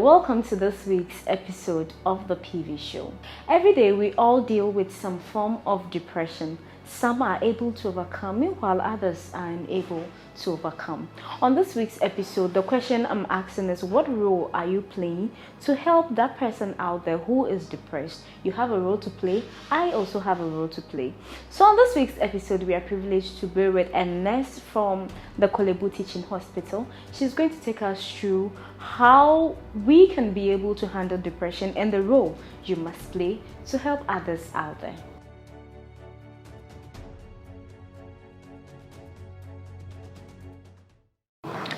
welcome to this week's episode of the PEEVEE Show. Every day we all deal with some form of depression. Some are able to overcome, while others are unable to overcome. On this week's episode, the question I'm asking is, what role are you playing to help that person out there who is depressed? You have a role to play. I also have a role to play. So on this week's episode, we are privileged to be with a nurse from the Kole-bu Teaching Hospital. She's going to take us through how we can be able to handle depression and the role you must play to help others out there.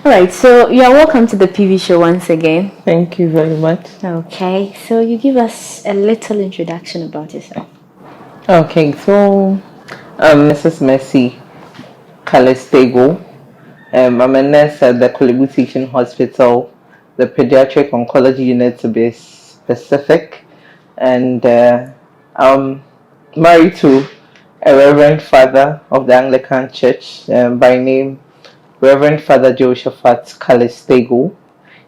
Alright, so you are welcome to the PEEVEE Show once again. Thank you very much. Okay, so you give us a little introduction about yourself. Okay, so Mrs Calys Tegoe. I'm a nurse at the Korlebu Teaching Hospital, the pediatric oncology unit to be specific, and I'm married to a Reverend Father of the Anglican Church, by name Reverend Father Josephat Calys Tegoe.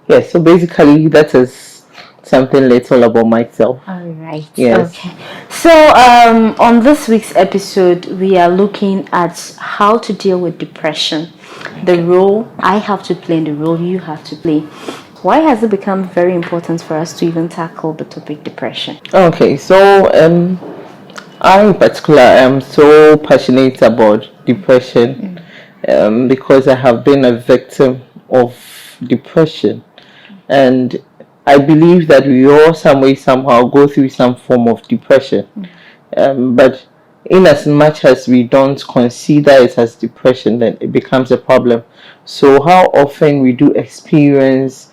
Yes, so basically that is something little about myself. All right. Yes. Okay. So on this week's episode, we are looking at how to deal with depression, the role I have to play and the role you have to play. Why has it become very important for us to even tackle the topic depression? Okay, so I in particular am so passionate about depression. Because I have been a victim of depression, and I believe that we all some way somehow go through some form of depression, but in as much as we don't consider it as depression, then it becomes a problem. So how often we do experience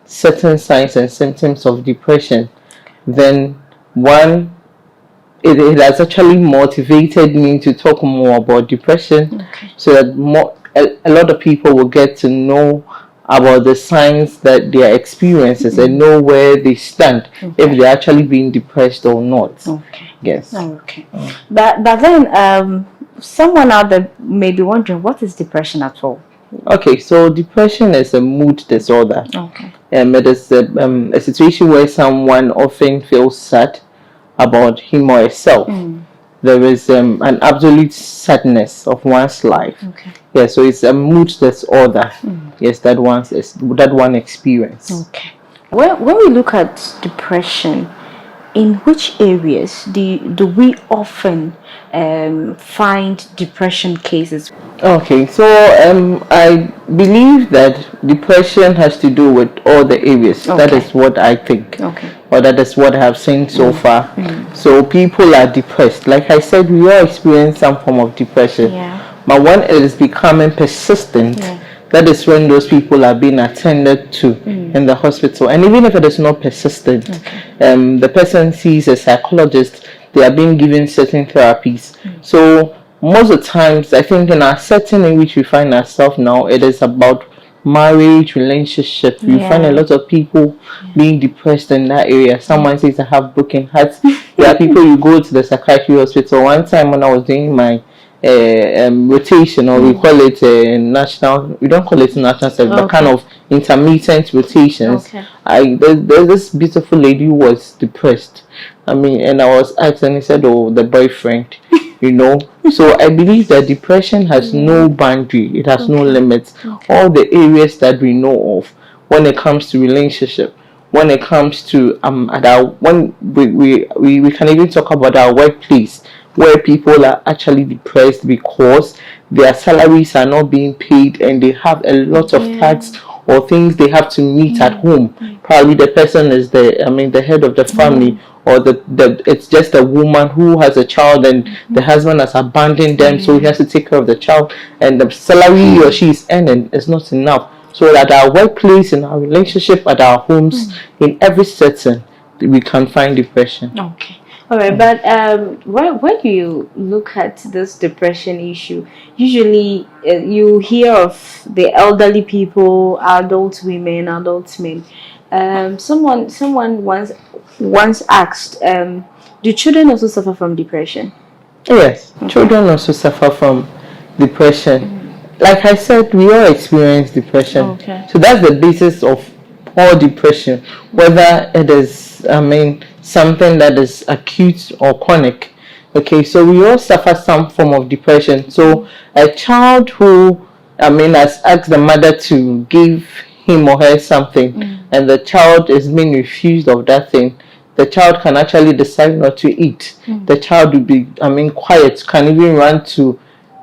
certain signs and symptoms of depression, then it has actually motivated me to talk more about depression, so that a lot of people will get to know about the signs that they are experiencing and know where they stand, if they're actually being depressed or not. Yes. Okay. But then someone out there may be wondering, what is depression at all? Okay, so depression is a mood disorder. It is a situation where someone often feels sad about him or herself. There is an absolute sadness of one's life. Yeah, so it's a mood disorder. Yes, that one experience. Okay. When we look at depression, in which areas do we often find depression cases? Okay, so I believe that depression has to do with all the areas. That is what I think. Or that is what I have seen so far. So people are depressed. Like I said, we all experience some form of depression. But when it is becoming persistent, that is when those people are being attended to in the hospital. And even if it is not persistent, the person sees a psychologist, they are being given certain therapies. So most of the times, I think in our setting in which we find ourselves now, it is about marriage, relationship. We find a lot of people being depressed in that area. Someone says I have broken hearts. There are people, you go to the psychiatry hospital. One time when I was doing my rotation, or we call it national, we don't call it national service, but kind of intermittent rotations. There's this beautiful lady who was depressed. And I was asked, and he said, oh, the boyfriend. So I believe that depression has no boundary, it has no limits. All the areas that we know of, when it comes to relationship, when it comes to when we can even talk about our workplace, where people are actually depressed because their salaries are not being paid and they have a lot of tax or things they have to meet at home. Probably the person is the head of the family, or it's just a woman who has a child and the husband has abandoned them, so he has to take care of the child, and the salary he or she is earning is not enough. So at our workplace, in our relationship, at our homes, in every setting, we can find depression. All right, but when you look at this depression issue, usually you hear of the elderly people, adult women, adult men. Someone once asked, do children also suffer from depression? Yes, children also suffer from depression. Like I said, we all experience depression. So that's the basis of all depression, whether it is, something that is acute or chronic. Okay, so we all suffer some form of depression. So a child who, has asked the mother to give him or her something, and the child is being refused of that thing, the child can actually decide not to eat. The child will be, quiet, can even run to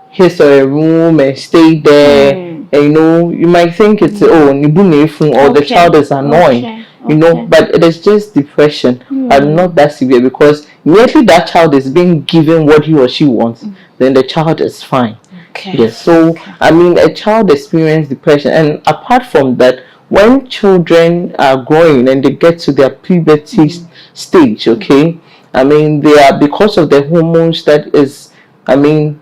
his or her room and stay there. And you might think it's nibu or the child is annoying. But it is just depression, and not that severe, because immediately that child is being given what he or she wants, then the child is fine. Yes, so a child experiences depression, and apart from that, when children are growing and they get to their puberty stage, they are, because of the hormones that is having,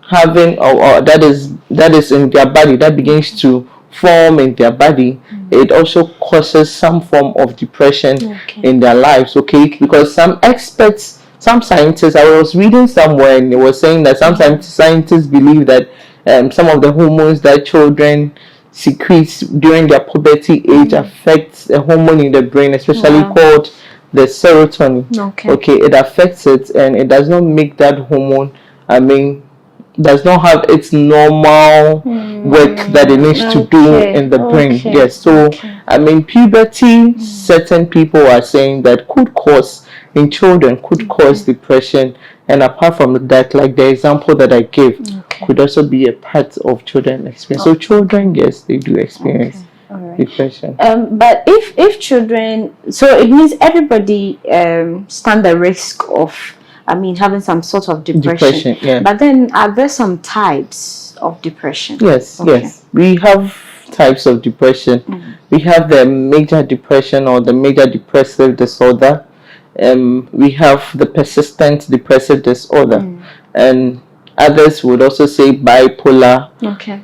or that is in their body, that begins to form in their body, it also causes some form of depression in their lives. Because some experts, some scientists, I was reading somewhere and they were saying that some scientists believe that some of the hormones that children secrete during their puberty age affects a hormone in the brain, especially called the serotonin. It affects it, and it does not make that hormone, does not have its normal work that it needs to do in the brain. Yes, so puberty, certain people are saying that could cause, in children, could cause depression. And apart from that, like the example that I gave, could also be a part of children experience. So children, yes, they do experience depression. But if children, so it means everybody stand the risk of having some sort of depression. But then are there some types of depression? Yes, yes. We have types of depression. We have the major depression or the major depressive disorder. We have the persistent depressive disorder, and others would also say bipolar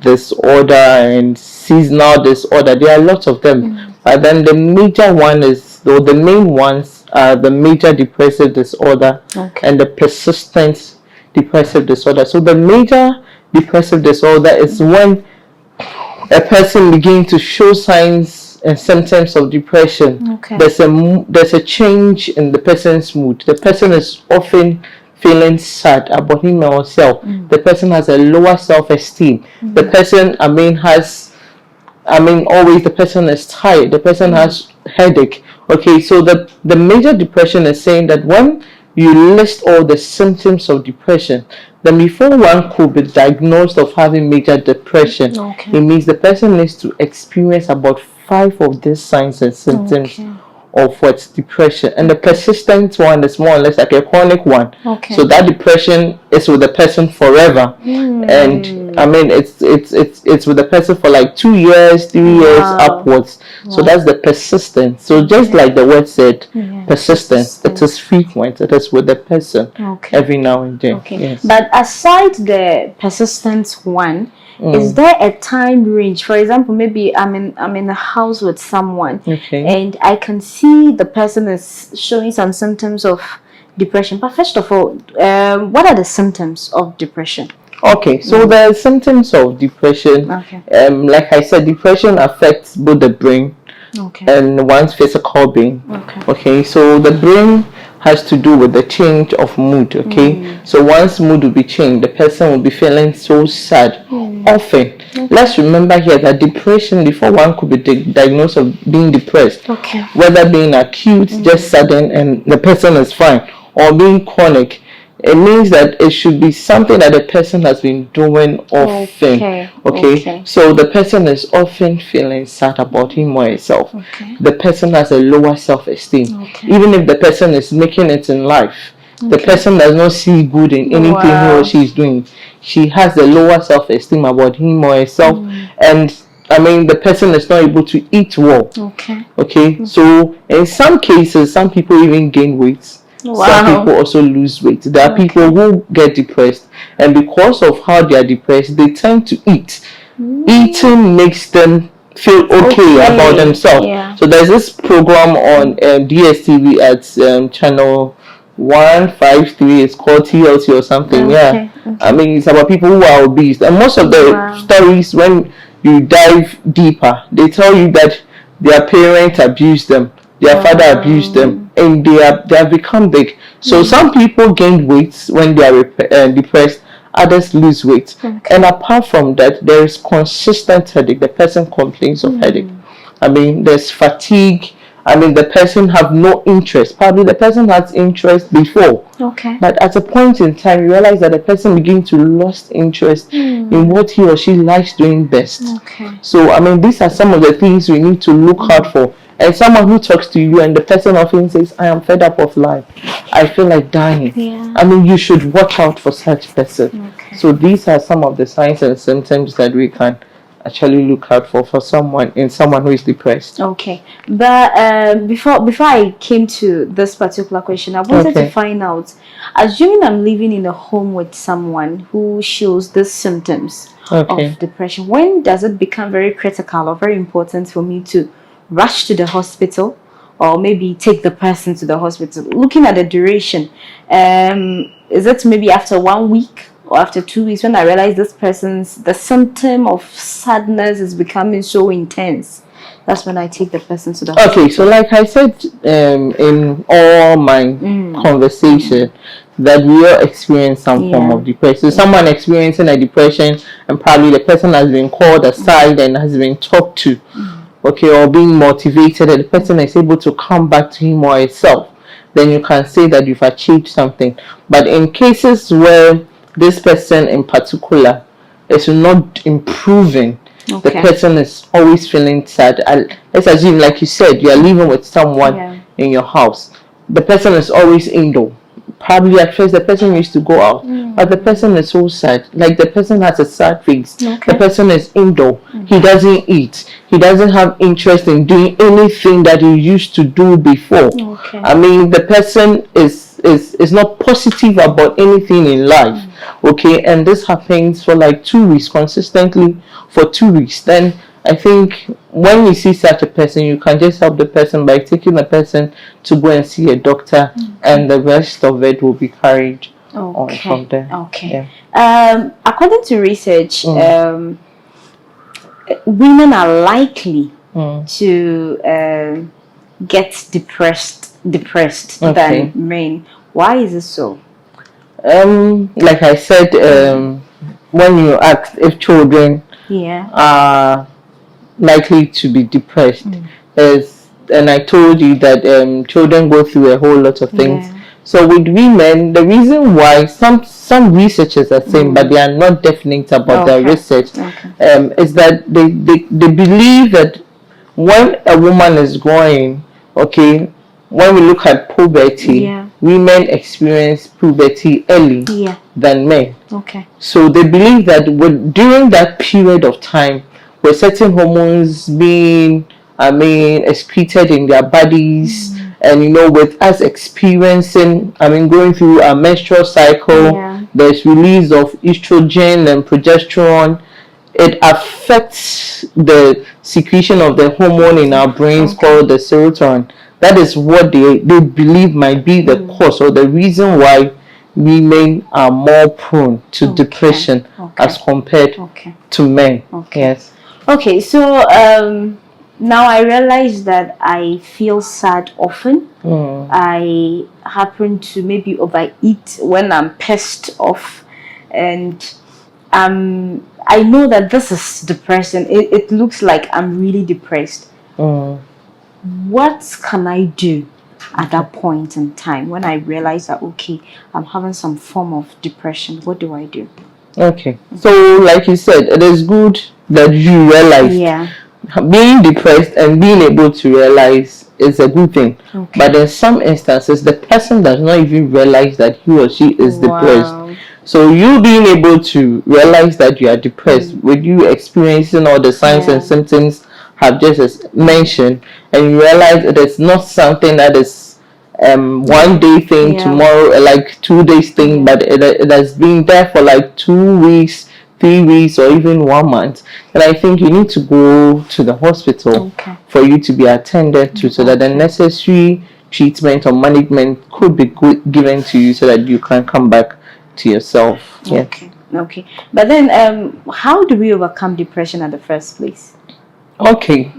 disorder and seasonal disorder. There are lots of them, but then the major one is, though the main ones are the major depressive disorder and the persistent depressive disorder. So the major depressive disorder is when a person begins to show signs and symptoms of depression. There's a change in the person's mood. The person is often feeling sad about him or herself. The person has a lower self-esteem. The person, has, always the person is tired. The person has headache. So the major depression is saying that when you list all the symptoms of depression, then before one could be diagnosed of having major depression, it means the person needs to experience about 5 of these signs and symptoms of what's depression. And the persistent one is more or less like a chronic one. So that depression is with the person forever. And it's with the person for like 2 years, 3 years upwards. So that's the persistent. So just like the word said, persistent, it is frequent. It is with the person every now and then. Yes. But aside the persistent one, is there a time range? For example, maybe I'm in a house with someone, and I can see the person is showing some symptoms of depression. But first of all, what are the symptoms of depression? So the symptoms of depression, like I said, depression affects both the brain and one's physical being. So the brain has to do with the change of mood. So one's mood will be changed. The person will be feeling so sad often. Let's remember here that depression, before one could be diagnosed of being depressed, whether being acute, just sudden, and the person is fine, or being chronic, it means that it should be something that the person has been doing often. So the person is often feeling sad about him or herself. The person has a lower self-esteem. Even if the person is making it in life, the person does not see good in anything he or she is doing. She has a lower self-esteem about him or herself, and the person is not able to eat well. So in some cases, some people even gain weight. Some people also lose weight. There are people who get depressed, and because of how they are depressed, they tend to eat. Eating makes them feel okay about themselves. So there's this program on DSTV at channel 153. It's called TLC or something. It's about people who are obese, and most of the stories, when you dive deeper, they tell you that their parents abused them, their father abused them, and they have become big. So some people gain weight when they are depressed, others lose weight. And apart from that, there is consistent headache. The person complains of headache. I mean, there's fatigue. I mean, the person have no interest. Probably the person has interest before. But at a point in time, you realize that the person begins to lose interest in what he or she likes doing best. So, I mean, these are some of the things we need to look out for. And someone who talks to you and the person often says, I am fed up of life. I feel like dying. I mean, you should watch out for such person. So these are some of the signs and symptoms that we can actually look out for someone who is depressed. But before I came to this particular question, I wanted to find out, assuming I'm living in a home with someone who shows these symptoms of depression, when does it become very critical or very important for me to rush to the hospital, or maybe take the person to the hospital? Looking at the duration, is it maybe after 1 week or after 2 weeks when I realize the symptom of sadness is becoming so intense? That's when I take the person to the hospital. So like I said in all my conversation, that we all experience some form of depression. So someone experiencing a depression, and probably the person has been called aside and has been talked to, or being motivated, and the person is able to come back to him or herself, then you can say that you've achieved something. But in cases where this person in particular is not improving, the person is always feeling sad. Let's assume, like you said, you are living with someone in your house. The person is always indoor. Probably at first the person used to go out, but the person is so sad. Like the person has a sad face. The person is indoor. He doesn't eat. He doesn't have interest in doing anything that he used to do before. I mean, the person is not positive about anything in life. And this happens for like 2 weeks, consistently for 2 weeks. Then I think when you see such a person, you can just help the person by taking the person to go and see a doctor, and the rest of it will be carried on from there. According to research, women are likely to get depressed than men. Why is it so? Like I said, when you ask if children are likely to be depressed, and I told you that children go through a whole lot of things. So with women, the reason why some researchers are saying, but they are not definite about their research, is that they believe that when a woman is growing, when we look at puberty, women experience puberty early than men. So they believe that during that period of time, with certain hormones being, excreted in their bodies, and with us experiencing, going through a menstrual cycle, there's release of estrogen and progesterone. It affects the secretion of the hormone in our brains called the serotonin. That is what they believe might be the cause or the reason why women are more prone to depression as compared to men. So now I realize that I feel sad often. I happen to maybe overeat when I'm pissed off, and I know that this is depression. It looks like I'm really depressed. What can I do at that point in time when I realize that I'm having some form of depression? What do I do? So like you said, it is good that you realize being depressed, and being able to realize is a good thing. But in some instances, the person does not even realize that he or she is depressed. So you being able to realize that you are depressed, with you experiencing all the signs and symptoms have just mentioned, and you realize it is not something that is 1 day thing, tomorrow, like 2 days thing, but it has been there for like 2 weeks, 3 weeks, or even 1 month. And I think you need to go to the hospital for you to be attended to, so that the necessary treatment or management could be given to you, so that you can come back to yourself. But then how do we overcome depression at the first place?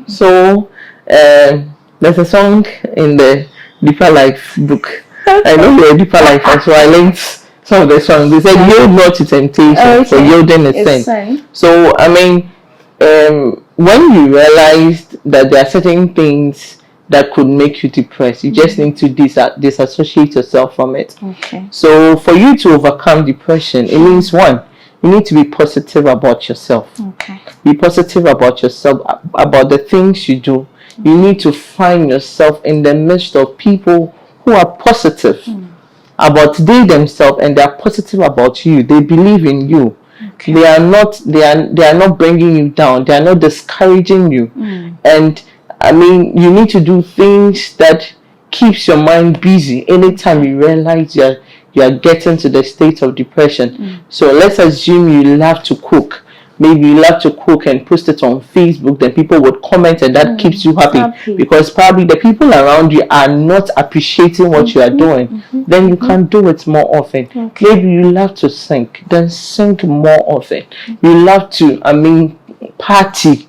So There's a song in the Deeper Life book. I know you're a Deeper Life, and so I linked some of the songs. They said, "Yield not to temptation, for yielding is sin." So I mean, when you realized that there are certain things that could make you depressed, you just need to disassociate yourself from it. Okay. So for you to overcome depression, it means one, you need to be positive about yourself. Okay. Be positive about yourself, about the things you do. You need to find yourself in the midst of people who are positive about they themselves, and they are positive about you. They believe in you. Okay. They are not bringing you down. They are not discouraging you. And I mean, you need to do things that keeps your mind busy anytime you realize you are getting to the state of depression. So let's assume you love to cook. Maybe you love to cook and post it on Facebook, then people would comment, and that keeps you happy because probably the people around you are not appreciating what you are doing. Then you can do it more often. Maybe you love to sing, then sing more often. You love to, party.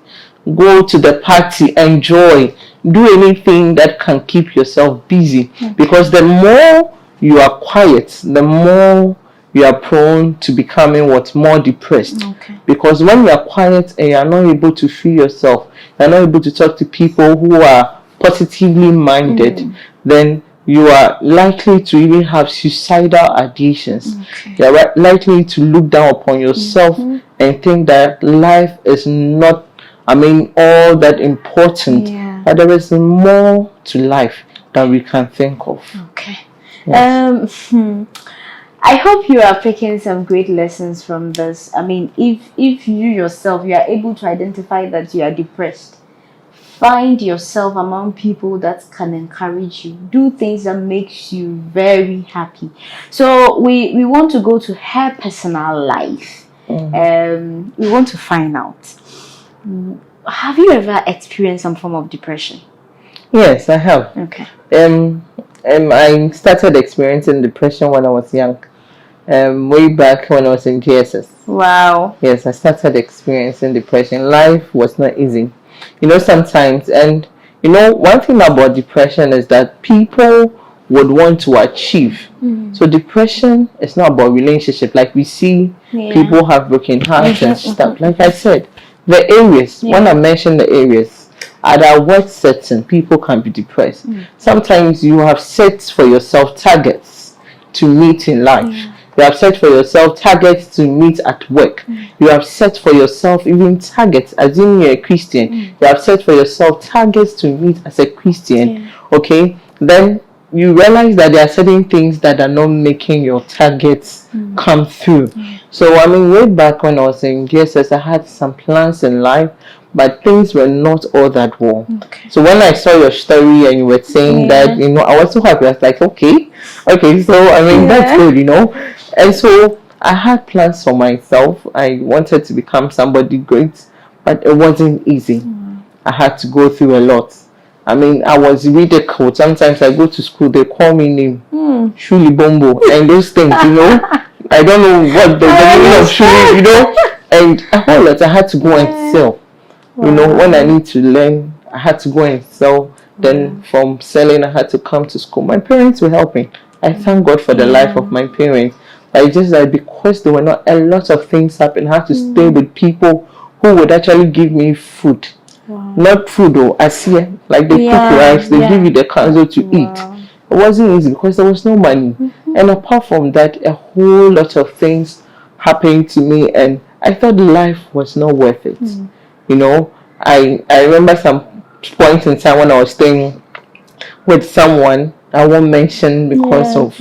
Go to the party, enjoy, do anything that can keep yourself busy. Because the more you are quiet, the more you are prone to becoming more depressed. Because when you are quiet and you are not able to free yourself, you are not able to talk to people who are positively minded, then you are likely to even have suicidal ideations. You are likely to look down upon yourself and think that life is not all that important, but there is more to life than we can think of. Okay. Yes. I hope you are picking some great lessons from this. If you yourself, you are able to identify that you are depressed, find yourself among people that can encourage you. Do things that makes you very happy. So we want to go to her personal life. We want to find out, have you ever experienced some form of depression? Yes, I have. Okay. I started experiencing depression when I was young. Way back when I was in GSS. Wow. Yes, I started experiencing depression. Life was not easy. Sometimes, and one thing about depression is that people would want to achieve. So depression is not about relationship. Like we see people have broken hearts and stuff. Like I said, the areas, when I mentioned the areas, at our work setting, people can be depressed. Sometimes you have set for yourself targets to meet in life. You have set for yourself targets to meet at work. You have set for yourself even targets as in you're a Christian. You have set for yourself targets to meet as a Christian. Okay? Then you realize that there are certain things that are not making your targets come through. So way back when I was in GSS, I had some plans in life, but things were not all that well. So when I saw your story and you were saying that, I was so happy. I was like, okay, so that's good, And so I had plans for myself. I wanted to become somebody great, but it wasn't easy. I had to go through a lot. I was ridiculed. Sometimes I go to school, they call me name, Shuli Bombo, and those things, I don't know what the meaning of Shuli, and a whole lot. I had to go and sell. When I need to learn, I had to go and sell. Then from selling, I had to come to school. My parents were helping. I thank God for the life of my parents. But it's just that because there were not a lot of things happening, I had to stay with people who would actually give me food. Not food or asia, like they cook rice, they give you the counsel to eat. It wasn't easy because there was no money. And apart from that, a whole lot of things happened to me, and I thought life was not worth it. I remember some point in time when I was staying with someone I won't mention because of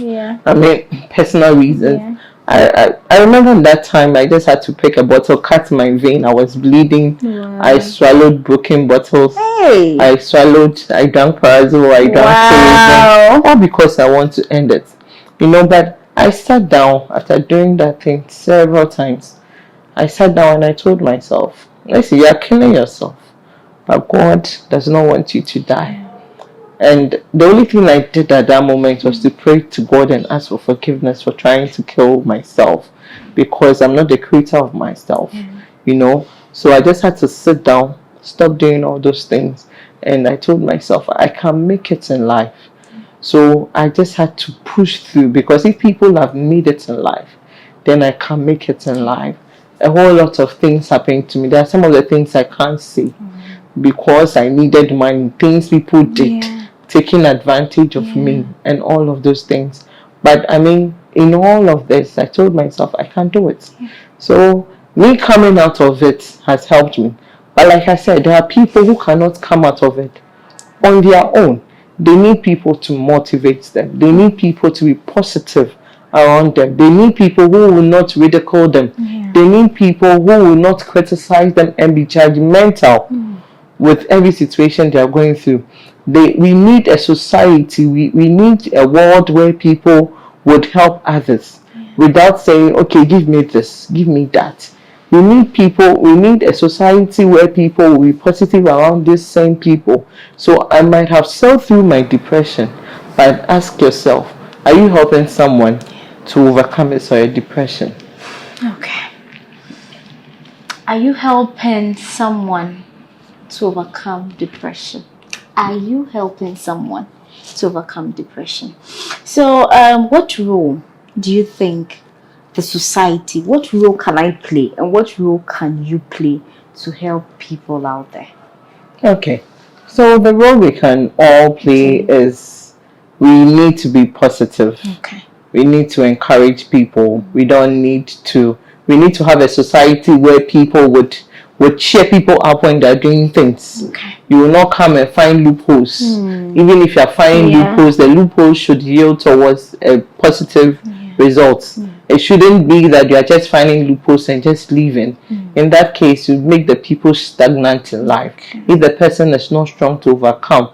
personal reasons. I remember that time I just had to pick a bottle, cut my vein. I was bleeding. I swallowed broken bottles. I drank Parazol, I drank poison, all because I want to end it. But I sat down after doing that thing several times. I sat down and I told myself, listen, you are killing yourself, but God does not want you to die. And the only thing I did at that moment was to pray to God and ask for forgiveness for trying to kill myself, because I'm not the creator of myself, So I just had to sit down, stop doing all those things, and I told myself I can make it in life. So I just had to push through, because if people have made it in life, then I can make it in life. A whole lot of things happened to me. There are some of the things I can't say because I needed money, things people did, taking advantage of me and all of those things. But I mean, in all of this, I told myself I can do it. So me coming out of it has helped me. But like I said, there are people who cannot come out of it on their own. They need people to motivate them. They need people to be positive around them. They need people who will not ridicule them. They need people who will not criticize them and be judgmental with every situation they are going through. We need a society, we need a world where people would help others without saying, okay, give me this, give me that. We need people, we need a society where people will be positive around these same people. So I might have sailed through my depression, but ask yourself, are you helping someone to overcome it or a depression? Okay. Are you helping someone to overcome depression? Are you helping someone to overcome depression? So what role do you think the society, what role can I play and what role can you play to help people out there? Okay, so the role we can all play is we need to be positive. Okay. We need to encourage people. We need to have a society where people would cheer people up when they're doing things. Okay. You will not come and find loopholes. Even if you're finding loopholes, the loopholes should yield towards a positive result. It shouldn't be that you're just finding loopholes and just leaving. In that case, you make the people stagnant in life. If the person is not strong to overcome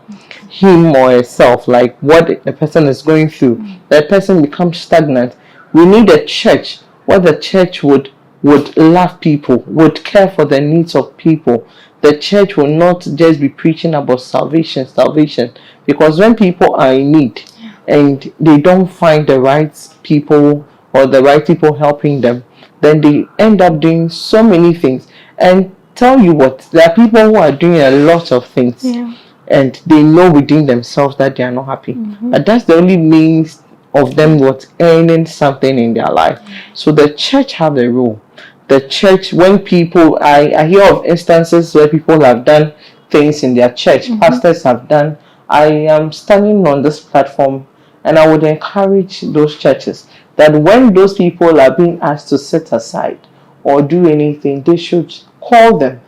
him or herself, like what the person is going through, that person becomes stagnant. We need a church where the church would love people, would care for the needs of people. The church will not just be preaching about salvation, because when people are in need and they don't find the right people or the right people helping them, then they end up doing so many things. And tell you what, there are people who are doing a lot of things and they know within themselves that they are not happy. But that's the only means of them earning something in their life. So the church have a role. The church, when people, I hear of instances where people have done things in their church, pastors have done. I am standing on this platform and I would encourage those churches that when those people are being asked to sit aside or do anything, they should call them.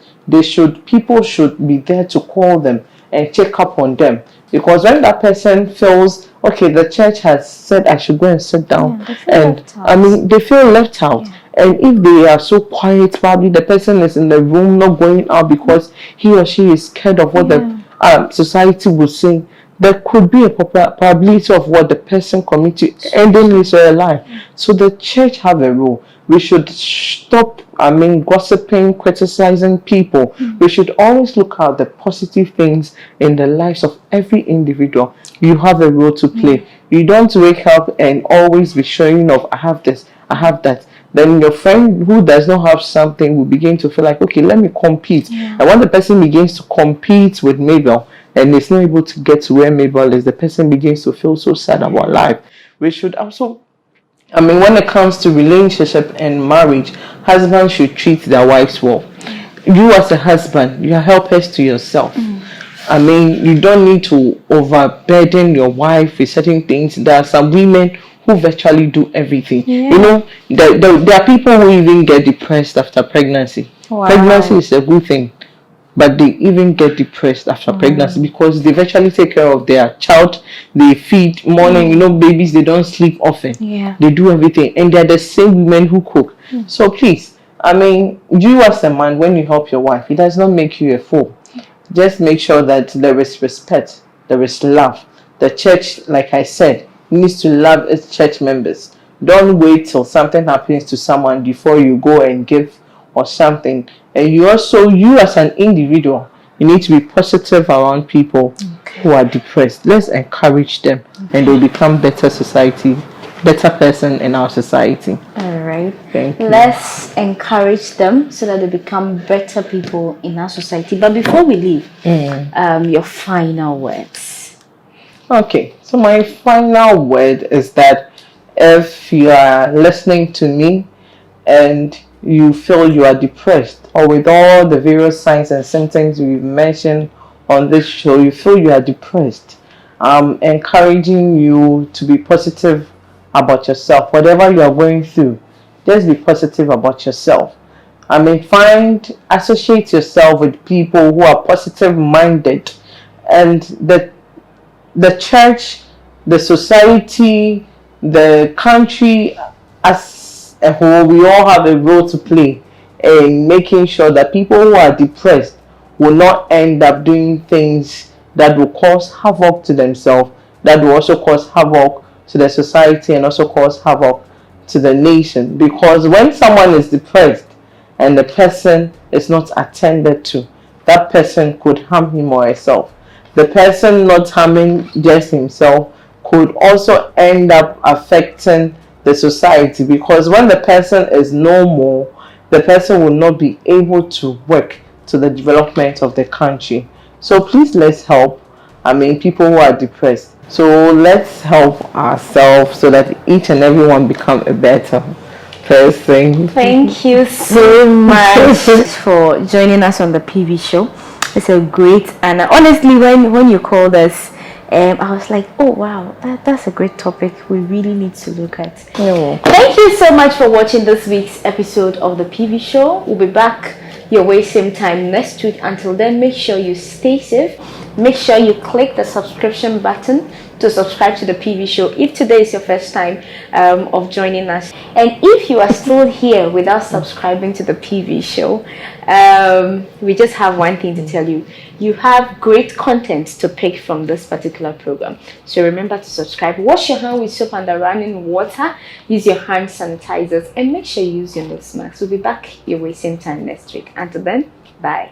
People should be there to call them and check up on them. Because when that person feels, okay, the church has said I should go and sit down, and I mean, they feel left out. And if they are so quiet, probably the person is in the room not going out because he or she is scared of what the society will say. There could be a probability of what the person committed ending his or her life. So the church have a role. We should stop, gossiping, criticizing people. We should always look at the positive things in the lives of every individual. You have a role to play. You don't wake up and always be showing off, I have this, I have that. Then your friend who does not have something will begin to feel like, okay, let me compete. And when the person begins to compete with Mabel and is not able to get to where Mabel is, the person begins to feel so sad about life. We should also, when it comes to relationship and marriage, husbands should treat their wives well. You as a husband, you are helpers to yourself. You don't need to overburden your wife with certain things. There are some women who virtually do everything. There are people who even get depressed after pregnancy. Pregnancy is a good thing, but they even get depressed after pregnancy because they virtually take care of their child. They feed morning, babies, they don't sleep often. They do everything, and they're the same women who cook. So please, you as a man, when you help your wife, it does not make you a fool. Just make sure that there is respect, there is love. The church, like I said, needs to love its church members. Don't wait till something happens to someone before you go and give or something. And you as an individual, you need to be positive around people who are depressed. Let's encourage them and they'll become better society better person in our society. All right. Thank you. Let's encourage them so that they become better people in our society. But before we leave, your final words. Okay, so my final word is that if you are listening to me and you feel you are depressed, or with all the various signs and symptoms we've mentioned on this show, you feel you are depressed, I'm encouraging you to be positive about yourself. Whatever you are going through, just be positive about yourself. Associate yourself with people who are positive minded, and the church, the society, the country as a whole, we all have a role to play in making sure that people who are depressed will not end up doing things that will cause havoc to themselves, that will also cause havoc to the society and also cause havoc to the nation. Because when someone is depressed and the person is not attended to, that person could harm him or herself. The person not harming just himself could also end up affecting the society, because when the person is no more, the person will not be able to work to the development of the country. So please, let's help people who are depressed. So let's help ourselves so that each and everyone become a better person. Thank you so much for joining us on the PEEVEE show. It's a great, and honestly, when you called us, I was like, oh wow, that's a great topic we really need to look at. Thank you so much for watching this week's episode of the PEEVEE show. We'll be back your way same time next week. Until then, make sure you stay safe. Make sure you click the subscription button to subscribe to the PEEVEE show if today is your first time of joining us. And if you are still here without subscribing to the PEEVEE show, we just have one thing to tell you. You have great content to pick from this particular program. So remember to subscribe. Wash your hand with soap and running water. Use your hand sanitizers and make sure you use your nose masks. We'll be back your way same time next week. Until then, bye.